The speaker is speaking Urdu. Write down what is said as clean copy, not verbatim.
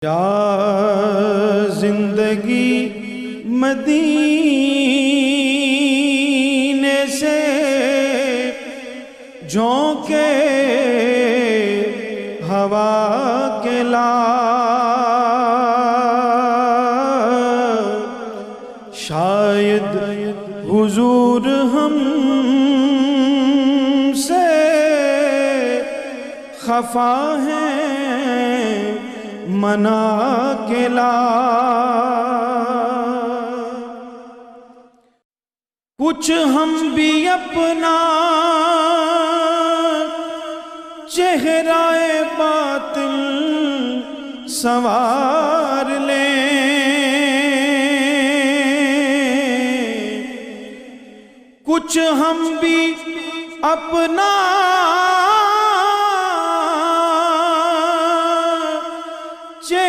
یا زندگی مدینے سے جھونکے ہوا کے لا، شاید حضور ہم سے خفا ہیں منا کے لا، کچھ ہم بھی اپنا چہرہ باطل سنوار لیں، کچھ ہم بھی اپنا